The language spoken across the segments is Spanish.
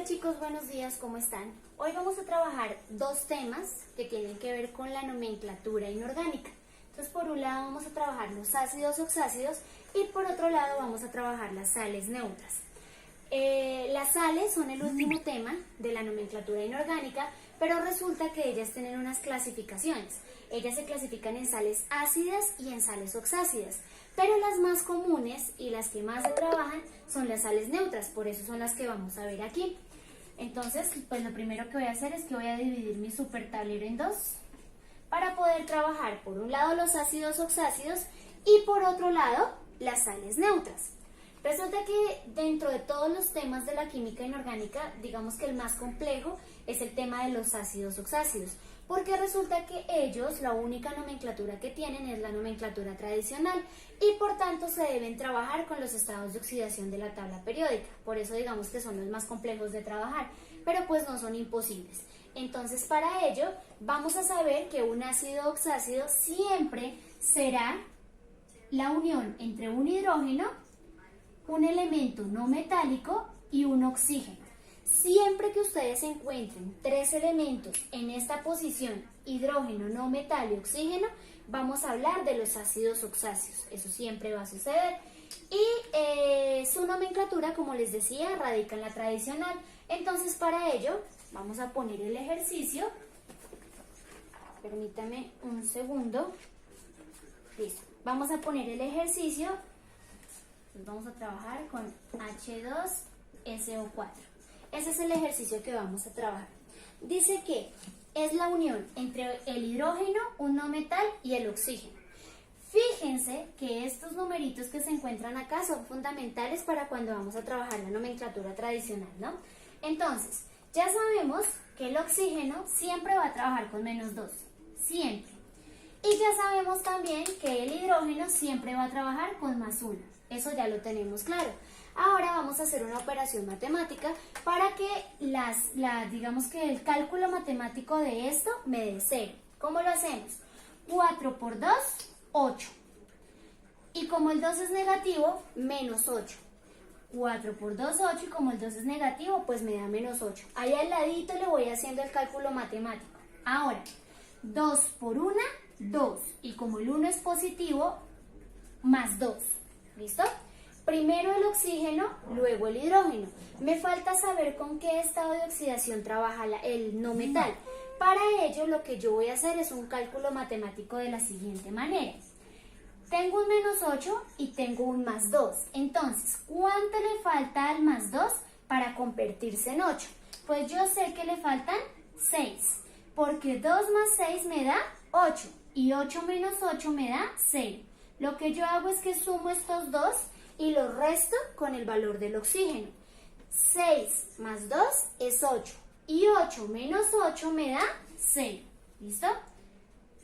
Hola chicos, buenos días, ¿cómo están? Hoy vamos a trabajar dos temas que tienen que ver con la nomenclatura inorgánica. Entonces, por un lado vamos a trabajar los ácidos oxácidos y por otro lado vamos a trabajar las sales neutras. Las sales son el último tema de la nomenclatura inorgánica, pero resulta que ellas tienen unas clasificaciones. Ellas se clasifican en sales ácidas y en sales oxácidas, pero las más comunes y las que más se trabajan son las sales neutras, por eso son las que vamos a ver aquí. Entonces, pues lo primero que voy a hacer es que voy a dividir mi super tablero en dos para poder trabajar por un lado los ácidos oxácidos y por otro lado las sales neutras. Resulta que dentro de todos los temas de la química inorgánica, digamos que el más complejo es el tema de los ácidos oxácidos, porque resulta que ellos, la única nomenclatura que tienen es la nomenclatura tradicional y por tanto se deben trabajar con los estados de oxidación de la tabla periódica. Por eso digamos que son los más complejos de trabajar, pero pues no son imposibles. Entonces, para ello vamos a saber que un ácido oxácido siempre será la unión entre un hidrógeno, un elemento no metálico y un oxígeno. Siempre que ustedes encuentren tres elementos en esta posición, hidrógeno, no metal y oxígeno, vamos a hablar de los ácidos oxáceos. Eso siempre va a suceder. Y su nomenclatura, como les decía, radica en la tradicional. Entonces, para ello, vamos a poner el ejercicio. Permítame un segundo. Listo. Vamos a poner el ejercicio. Entonces vamos a trabajar con H2SO4. Ese es el ejercicio que vamos a trabajar. Dice que es la unión entre el hidrógeno, un no metal y el oxígeno. Fíjense que estos numeritos que se encuentran acá son fundamentales para cuando vamos a trabajar la nomenclatura tradicional, ¿no? Entonces, ya sabemos que el oxígeno siempre va a trabajar con -2, siempre. Y ya sabemos también que el hidrógeno siempre va a trabajar con +1. Eso ya lo tenemos claro. Ahora vamos a hacer una operación matemática para que digamos que el cálculo matemático de esto me dé 0. ¿Cómo lo hacemos? 4 por 2, 8. Y como el 2 es negativo, -8. 4 por 2, 8. Y como el 2 es negativo, pues me da -8. Ahí al ladito le voy haciendo el cálculo matemático. Ahora, 2 por 1, 2. Y como el 1 es positivo, +2. ¿Listo? Primero el oxígeno, luego el hidrógeno. Me falta saber con qué estado de oxidación trabaja el no metal. Para ello, lo que yo voy a hacer es un cálculo matemático de la siguiente manera. Tengo un -8 y tengo un +2. Entonces, ¿cuánto le falta al +2 para convertirse en 8? Pues yo sé que le faltan 6, porque 2 más 6 me da 8 y 8 menos 8 me da 0. Lo que yo hago es que sumo estos dos y los resto con el valor del oxígeno. 6 más 2 es 8 y 8 menos 8 me da 0. ¿Listo?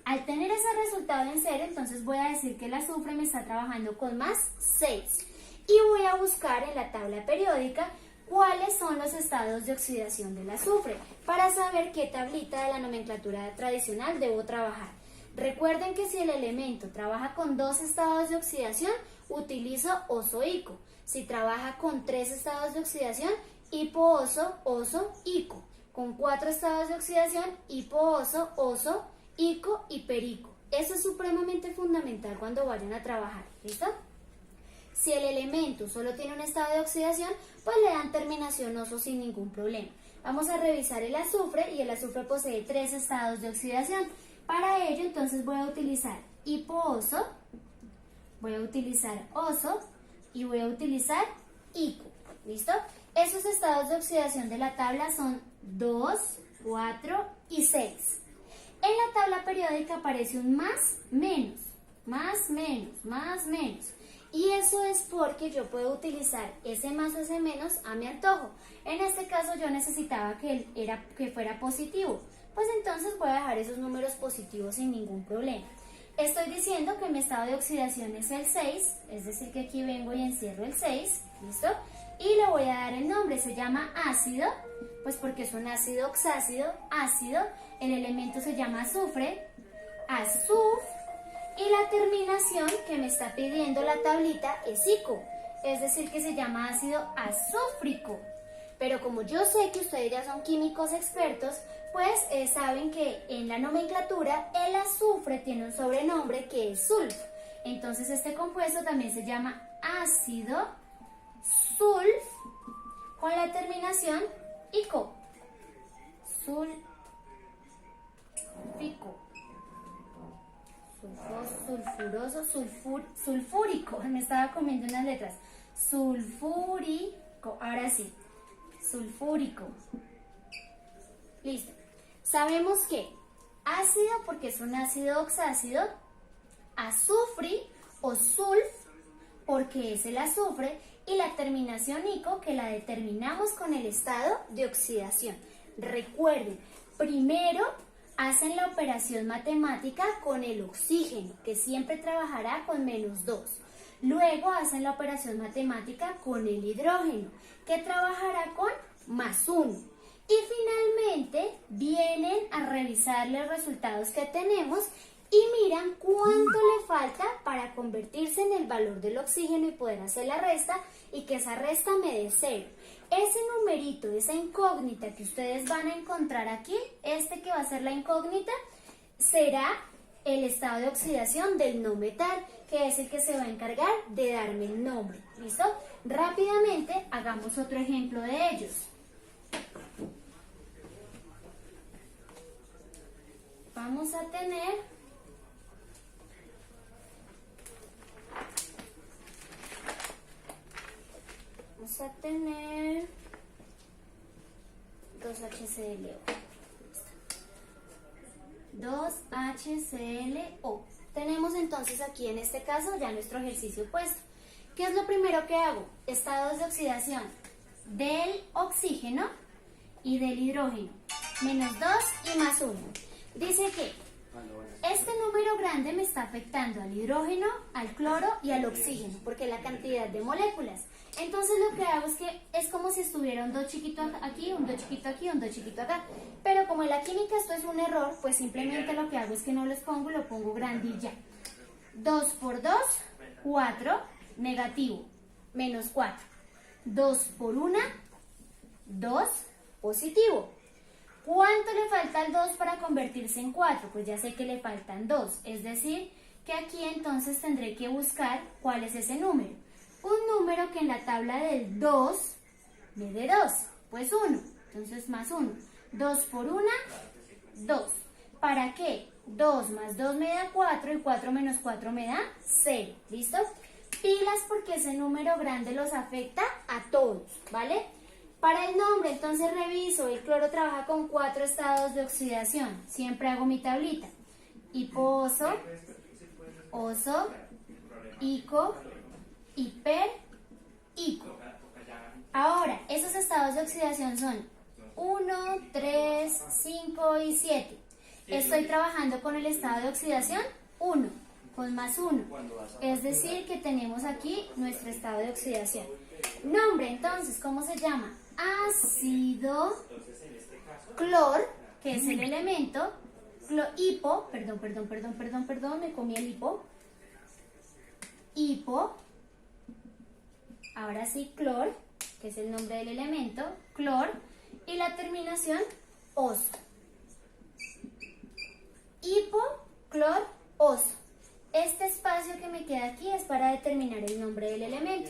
Al tener ese resultado en 0, entonces voy a decir que el azufre me está trabajando con +6 y voy a buscar en la tabla periódica cuáles son los estados de oxidación del azufre para saber qué tablita de la nomenclatura tradicional debo trabajar. Recuerden que si el elemento trabaja con 2 estados de oxidación, utilizo oso-ico. Si trabaja con 3 estados de oxidación, hipo-oso, oso-ico. Con 4 estados de oxidación, hipo-oso, oso, ico y perico. Eso es supremamente fundamental cuando vayan a trabajar. ¿Listo? Si el elemento solo tiene un estado de oxidación, pues le dan terminación oso sin ningún problema. Vamos a revisar el azufre y el azufre posee 3 estados de oxidación. Para ello, entonces voy a utilizar hipo-oso, voy a utilizar oso y voy a utilizar ico. ¿Listo? Esos estados de oxidación de la tabla son 2, 4 y 6. En la tabla periódica aparece un más, menos, más, menos, más, menos. Y eso es porque yo puedo utilizar ese más o ese menos a mi antojo. En este caso yo necesitaba que fuera positivo. Pues entonces voy a dejar esos números positivos sin ningún problema. Estoy diciendo que mi estado de oxidación es el 6, es decir que aquí vengo y encierro el 6, ¿listo? Y le voy a dar el nombre, se llama ácido, pues porque es un ácido oxácido, ácido, el elemento se llama azufre, azuf, y la terminación que me está pidiendo la tablita es ico, es decir que se llama ácido azúfrico. Pero como yo sé que ustedes ya son químicos expertos, pues saben que en la nomenclatura el azufre tiene un sobrenombre que es sulf. Entonces este compuesto también se llama ácido sulf con la terminación ico. Sulfico. Sulfuroso, sulfúrico. Me estaba comiendo unas letras. Sulfúrico. Ahora sí. Sulfúrico. Listo. Sabemos que ácido porque es un ácido oxácido, azufre o sulf porque es el azufre y la terminación ico que la determinamos con el estado de oxidación. Recuerden, primero hacen la operación matemática con el oxígeno, que siempre trabajará con -2. Luego hacen la operación matemática con el hidrógeno, que trabajará con +1. Y finalmente vienen a revisar los resultados que tenemos y miran cuánto le falta para convertirse en el valor del oxígeno y poder hacer la resta y que esa resta me dé 0. Ese numerito, esa incógnita que ustedes van a encontrar aquí, este que va a ser la incógnita, será el estado de oxidación del no metal, que es el que se va a encargar de darme el nombre. ¿Listo? Rápidamente hagamos otro ejemplo de ellos. Vamos a tener tener 2HClO. 2HClO. Tenemos entonces aquí en este caso ya nuestro ejercicio puesto. ¿Qué es lo primero que hago? Estados de oxidación del oxígeno y del hidrógeno. -2 y +1. Dice que este número grande me está afectando al hidrógeno, al cloro y al oxígeno, porque es la cantidad de moléculas. Entonces lo que hago es que es como si estuviera un 2 chiquito aquí, un 2 chiquito aquí, un 2 chiquito acá. Pero como en la química esto es un error, pues simplemente lo que hago es que no los pongo, lo pongo grande y ya. 2 por 2, 4, negativo, -4. 2 por 1, 2, positivo. ¿Cuánto le falta al 2 para convertirse en 4? Pues ya sé que le faltan 2, es decir, que aquí entonces tendré que buscar cuál es ese número. Un número que en la tabla del 2 me dé 2, pues 1, entonces +1. 2 por 1, 2. ¿Para qué? 2 más 2 me da 4 y 4 menos 4 me da 0, ¿listo? Pilas porque ese número grande los afecta a todos, ¿vale? Para el nombre, entonces reviso, el cloro trabaja con 4 estados de oxidación, siempre hago mi tablita. Hiposo, oso, ico, hiper, ico. Ahora, esos estados de oxidación son 1, 3, 5 y 7. Estoy trabajando con el estado de oxidación 1, con +1. Es decir, que tenemos aquí nuestro estado de oxidación. Nombre, entonces, ¿cómo se llama? Ácido clor, que es el elemento, hipo, perdón, me comí el hipo. Hipo, ahora sí, clor, que es el nombre del elemento, clor, y la terminación oso. Hipo, clor, oso. Este espacio que me queda aquí es para determinar el nombre del elemento.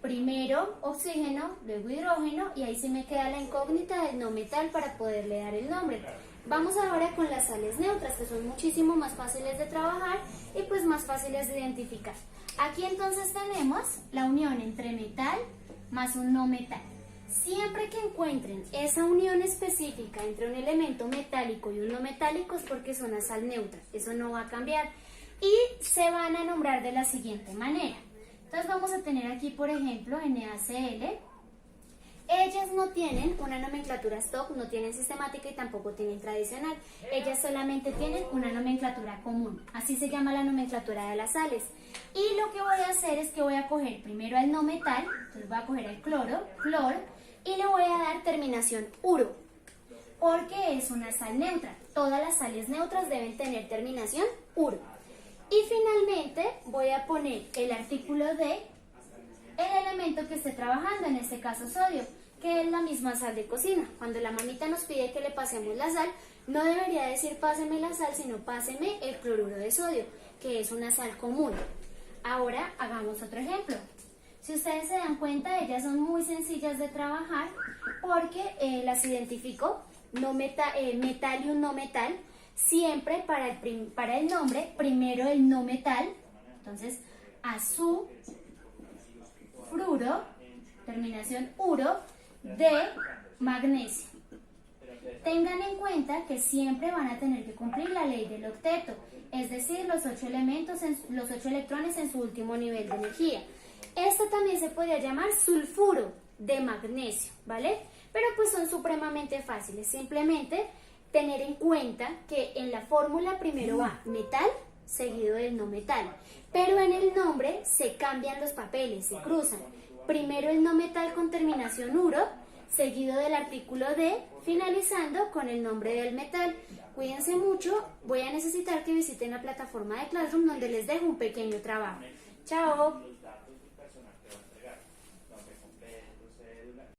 Primero oxígeno, luego hidrógeno, y ahí sí me queda la incógnita del no metal para poderle dar el nombre. Vamos ahora con las sales neutras, que son muchísimo más fáciles de trabajar y pues más fáciles de identificar. Aquí entonces tenemos la unión entre metal más un no metal. Siempre que encuentren esa unión específica entre un elemento metálico y un no metálico es porque es una sal neutra, eso no va a cambiar. Y se van a nombrar de la siguiente manera. Entonces vamos a tener aquí, por ejemplo, NaCl. Ellas no tienen una nomenclatura stock, no tienen sistemática y tampoco tienen tradicional. Ellas solamente tienen una nomenclatura común. Así se llama la nomenclatura de las sales. Y lo que voy a hacer es que voy a coger primero el no metal, entonces voy a coger el cloro, clor, y le voy a dar terminación uro, porque es una sal neutra. Todas las sales neutras deben tener terminación uro. Y finalmente voy a poner el artículo de el elemento que esté trabajando, en este caso sodio. que es la misma sal de cocina. Cuando la mamita nos pide que le pasemos la sal, no debería decir páseme la sal, sino páseme el cloruro de sodio, que es una sal común. Ahora hagamos otro ejemplo. Si ustedes se dan cuenta, ellas son muy sencillas de trabajar porque las identifico, metal y un no metal. Siempre para el nombre, primero el no metal. Entonces, azufruro, terminación uro, de magnesio. Tengan en cuenta que siempre van a tener que cumplir la ley del octeto, es decir, los 8 electrones en su último nivel de energía. Esto también se podría llamar sulfuro de magnesio, ¿vale? Pero pues son supremamente fáciles. Simplemente tener en cuenta que en la fórmula primero va metal seguido del no metal, pero en el nombre se cambian los papeles, se cruzan. Primero el no metal con terminación uro, seguido del artículo de, finalizando con el nombre del metal. Cuídense mucho, voy a necesitar que visiten la plataforma de Classroom donde les dejo un pequeño trabajo. ¡Chao!